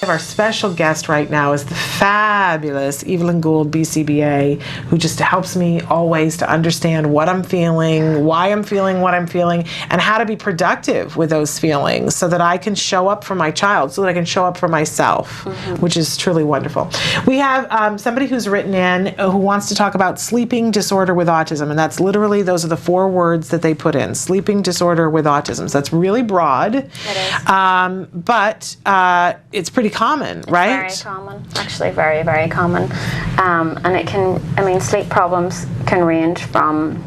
Our special guest right now is the fabulous Evelyn Gould, BCBA, who just helps me always to understand what I'm feeling, why I'm feeling what I'm feeling, and how to be productive with those feelings so that I can show up for my child, so that I can show up for myself, which is truly wonderful. We have somebody who's written in who wants to talk about sleeping disorder with autism, and that's literally, those are the 4 words that they put in, sleeping disorder with autism. So that's really broad. It is. But it's pretty common, right? Very common, actually very, very common. And it can, sleep problems can range from,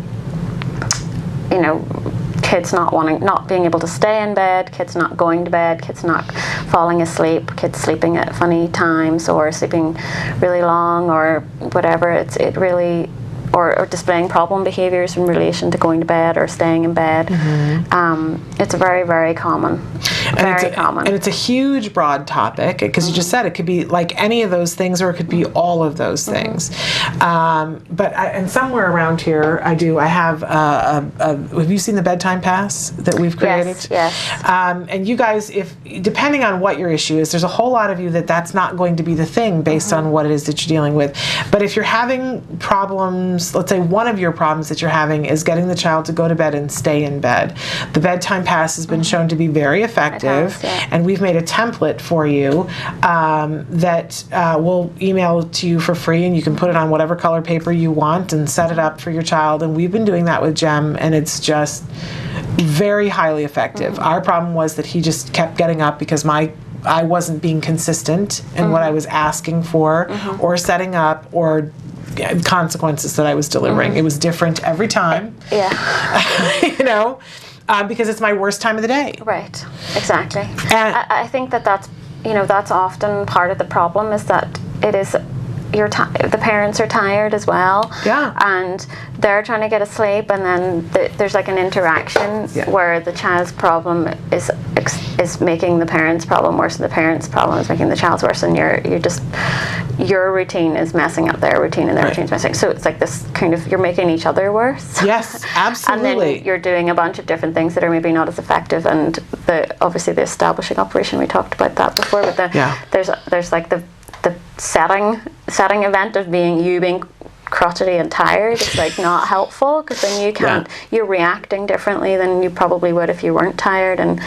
kids not being able to stay in bed, kids not going to bed, kids not falling asleep, kids sleeping at funny times or sleeping really long or whatever. It really, or displaying problem behaviors in relation to going to bed or staying in bed. It's very, very common. Very common. And it's a huge, broad topic, because you just said it could be like any of those things, or it could be all of those things. And somewhere around here, I have have you seen the Bedtime Pass that we've created? Yes. And you guys, depending on what your issue is, there's a whole lot of you that's not going to be the thing based on what it is that you're dealing with. But if you're having problems, let's say one of your problems that you're having is getting the child to go to bed and stay in bed, the Bedtime Pass has been shown to be very effective. And we've made a template for you that we'll email to you for free, and you can put it on whatever color paper you want and set it up for your child. And we've been doing that with Jem, and it's just very highly effective. Our problem was that he just kept getting up because I wasn't being consistent in what I was asking for or setting up or consequences that I was delivering. It was different every time. Yeah. Because it's my worst time of the day. Right, exactly. And I think that's often part of the problem, is that it is, the parents are tired as well. Yeah. And they're trying to get asleep, and then there's like an interaction where the child's problem is making the parents' problem worse, and the parents' problem is making the child's worse, and your routine is messing up their routine, and their routine's messing. So it's like this kind of, you're making each other worse. Yes, absolutely. And then you're doing a bunch of different things that are maybe not as effective, and obviously the establishing operation, we talked about that before, but there's like the setting event of being crotchety and tired is like not helpful, because then you're reacting differently than you probably would if you weren't tired, and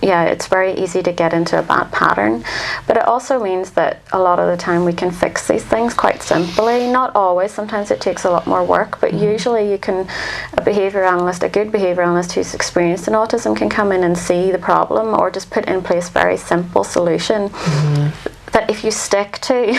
it's very easy to get into a bad pattern. But it also means that a lot of the time we can fix these things quite simply. Not always, sometimes it takes a lot more work, but usually a good behaviour analyst who's experienced in autism can come in and see the problem, or just put in place very simple solution that if you stick to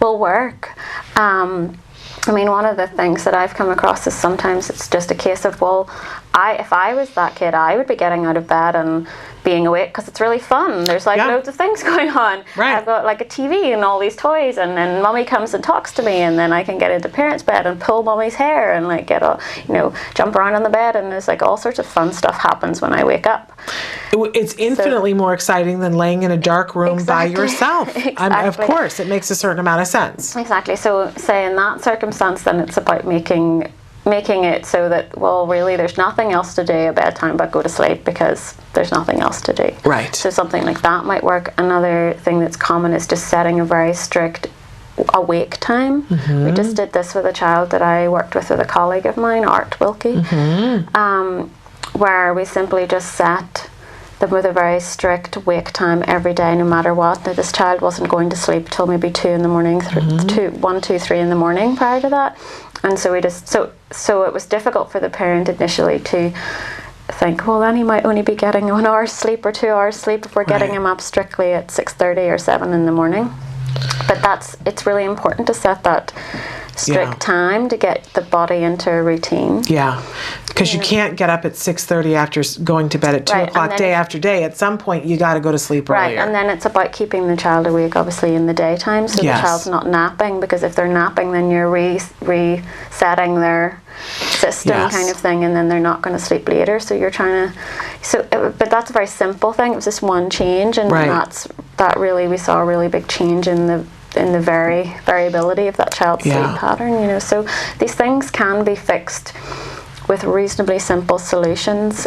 will work. One of the things that I've come across is sometimes it's just a case of, if I was that kid, I would be getting out of bed and being awake because it's really fun. There's loads of things going on. Right. I've got like a TV and all these toys, and then mummy comes and talks to me, and then I can get into parents' bed and pull mummy's hair and like jump around on the bed, and there's like all sorts of fun stuff happens when I wake up. It's infinitely more exciting than laying in a dark room by yourself. Of course, it makes a certain amount of sense. Exactly. So say in that circumstance, then it's about making it so that, really there's nothing else to do at bedtime but go to sleep, because there's nothing else to do. Right. So something like that might work. Another thing that's common is just setting a very strict awake time. We just did this with a child that I worked with a colleague of mine, Art Wilkie, where we simply just set them with a very strict wake time every day, no matter what. Now, this child wasn't going to sleep till maybe 2 in the morning, 1, 2, 3 in the morning prior to that. And so we just, so it was difficult for the parent initially to think, then he might only be getting 1 hour's sleep or 2 hours sleep if we're getting him up strictly at 6:30 or 7 in the morning. But it's really important to set that strict time to get the body into a routine. Yeah, because you can't get up at 6:30 after going to bed at 2 o'clock day after day. At some point, you got to go to sleep earlier. Right, and then it's about keeping the child awake, obviously, in the daytime, so the child's not napping, because if they're napping, then you're resetting their system kind of thing, and then they're not going to sleep later, so you're trying to... But that's a very simple thing. It was just one change, and that really, we saw a really big change in the variability of that child's sleep pattern, so these things can be fixed with reasonably simple solutions,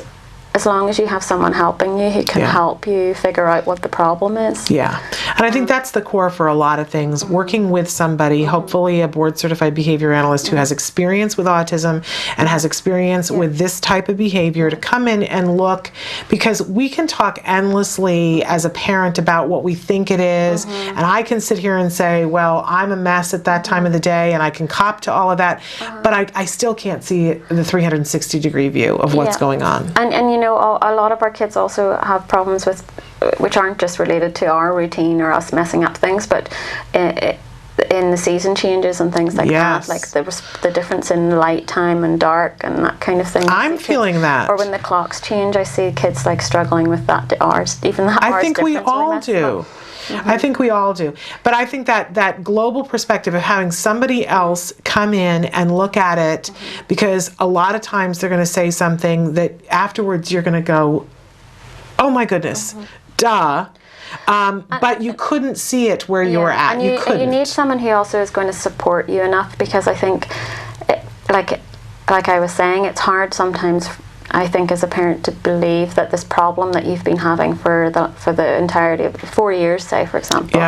as long as you have someone helping you who can help you figure out what the problem is. Yeah. And I think that's the core for a lot of things. Working with somebody, hopefully a board-certified behavior analyst who has experience with autism and has experience with this type of behavior, to come in and look, because we can talk endlessly as a parent about what we think it is, and I can sit here and say, well, I'm a mess at that time of the day, and I can cop to all of that, but I still can't see the 360-degree view of what's going on. And you know, a lot of our kids also have problems with, which aren't just related to our routine or us messing up things, but in the season changes and things like that, like the difference in light time and dark and that kind of thing. I'm feeling that. Or when the clocks change, I see kids like struggling with that, the hours, even the hours. I think we all do. I think we all do. But I think that global perspective of having somebody else come in and look at it, because a lot of times they're going to say something that afterwards you're going to go, oh my goodness, duh. But you couldn't see it where you were at. And you need someone who also is going to support you enough, because I think, like I was saying, it's hard sometimes, I think, as a parent, to believe that this problem that you've been having for the entirety of 4 years, say, for example,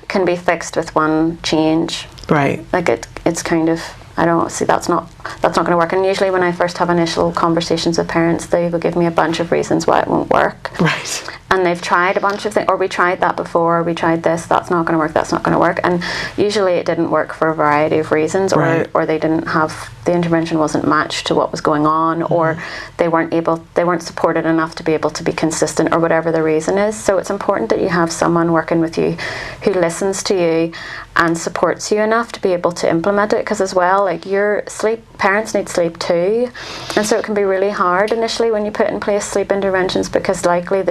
can be fixed with one change. Right. Like it's kind of, I don't see, that's not going to work. And usually when I first have initial conversations with parents, they will give me a bunch of reasons why it won't work. Right. And they've tried a bunch of things, or we tried that before, or we tried this, that's not going to work, that's not going to work. And usually it didn't work for a variety of reasons, or they didn't have, the intervention wasn't matched to what was going on, or they weren't supported enough to be able to be consistent, or whatever the reason is. So it's important that you have someone working with you who listens to you and supports you enough to be able to implement it, because as well, like parents need sleep too, and so it can be really hard initially when you put in place sleep interventions, because likely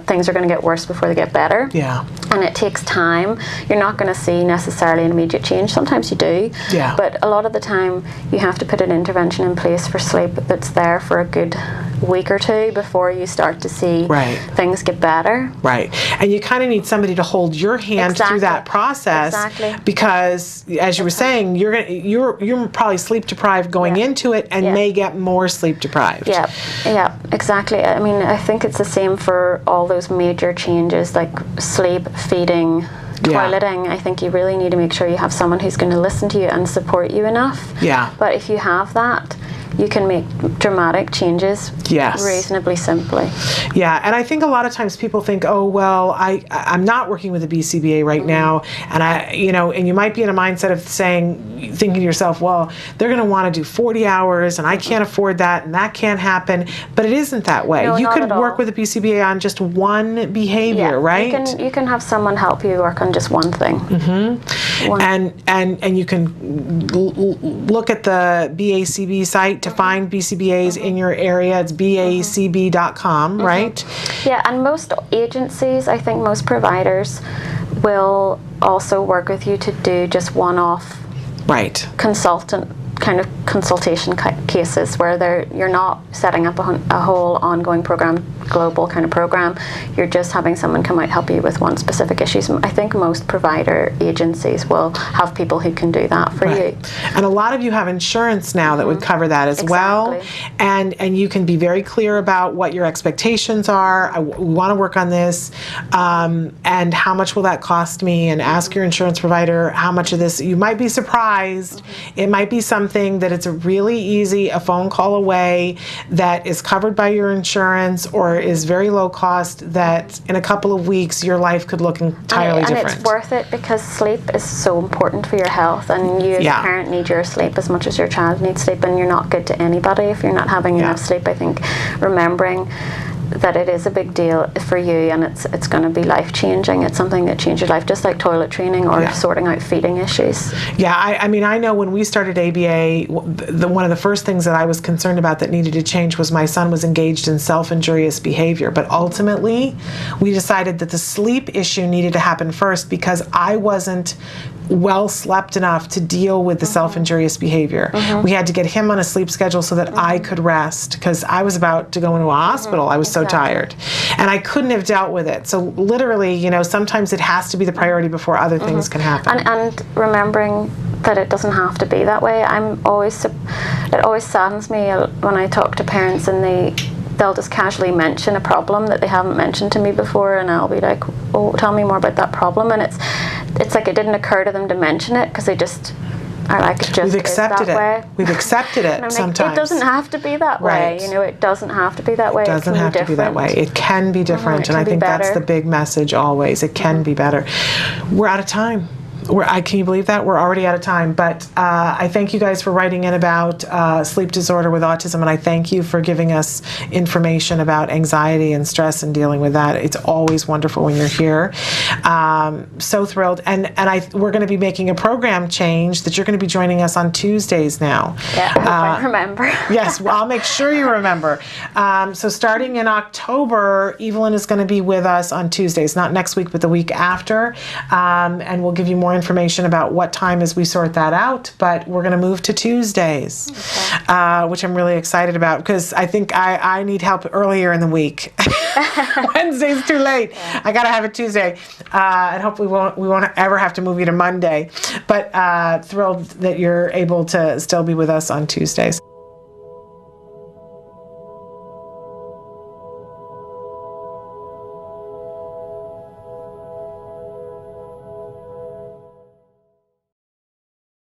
things are going to get worse before they get better. Yeah. And it takes time. You're not going to see necessarily an immediate change. Sometimes you do. Yeah. But a lot of the time you have to put an intervention in place for sleep that's there for a good week or two before you start to see things get better. Right. And you kind of need somebody to hold your hand through that process, because as you were saying, you're probably sleep deprived going into it, and may get more sleep deprived. Yeah, exactly. I mean, I think it's the same for all those major changes like sleep, feeding, toileting. I think you really need to make sure you have someone who's going to listen to you and support you enough. Yeah. But if you have that, you can make dramatic changes reasonably simply. Yeah, and I think a lot of times people think, oh, well, I'm not working with a BCBA right now, and and you might be in a mindset of thinking to yourself, well, they're going to want to do 40 hours, and I can't afford that, and that can't happen. But it isn't that way. You could work with a BCBA on just one behavior, right? You can have someone help you work on just one thing. And you can look at the BACB site to find BCBAs in your area. It's bacb.com, right? Yeah, and most agencies, I think most providers will also work with you to do just one-off consultation cases where you're not setting up a whole ongoing program, global kind of program. You're just having someone come out help you with one specific issue. I think most provider agencies will have people who can do that for you. And a lot of you have insurance now that would cover that as well. And you can be very clear about what your expectations are. We want to work on this, and how much will that cost me, and ask your insurance provider how much of this. You might be surprised. It might be something that it's a phone call away, that is covered by your insurance or is very low cost, that in a couple of weeks your life could look entirely different. And it's worth it, because sleep is so important for your health, and you as a parent need your sleep as much as your child needs sleep, and you're not good to anybody if you're not having enough sleep. I think remembering that it is a big deal for you, and it's going to be life-changing. It's something that changes your life, just like toilet training or sorting out feeding issues. Yeah, I mean, I know when we started ABA, one of the first things that I was concerned about that needed to change was my son was engaged in self-injurious behavior. But ultimately, we decided that the sleep issue needed to happen first, because I wasn't well slept enough to deal with the self-injurious behavior. We had to get him on a sleep schedule so that I could rest, because I was about to go into a hospital. I was so tired, and I couldn't have dealt with it. So literally, sometimes it has to be the priority before other things can happen. And remembering that it doesn't have to be that way. It always saddens me when I talk to parents and they'll just casually mention a problem that they haven't mentioned to me before, and I'll be like, oh, tell me more about that problem. And it's like it didn't occur to them to mention it because they just are like, it just We've accepted is that way. We've accepted it. And sometimes. Like, it doesn't have to be that way. You know, it doesn't have to be that way. It doesn't have to be that way. It can be different, and I think that's the big message always. It can be better. We're out of time. Can you believe that? We're already out of time. But I thank you guys for writing in about sleep disorder with autism, and I thank you for giving us information about anxiety and stress and dealing with that. It's always wonderful when you're here. So thrilled. And we're going to be making a program change that you're going to be joining us on Tuesdays now. Yeah, I hope I remember. Yes, well, I'll make sure you remember. So starting in October, Evylyn is going to be with us on Tuesdays, not next week, but the week after. And we'll give you more information about what time as we sort that out, but we're going to move to Tuesdays, which I'm really excited about because I think I need help earlier in the week. Wednesday's too late. Yeah. I got to have it Tuesday, and hopefully we won't ever have to move you to Monday, but thrilled that you're able to still be with us on Tuesdays.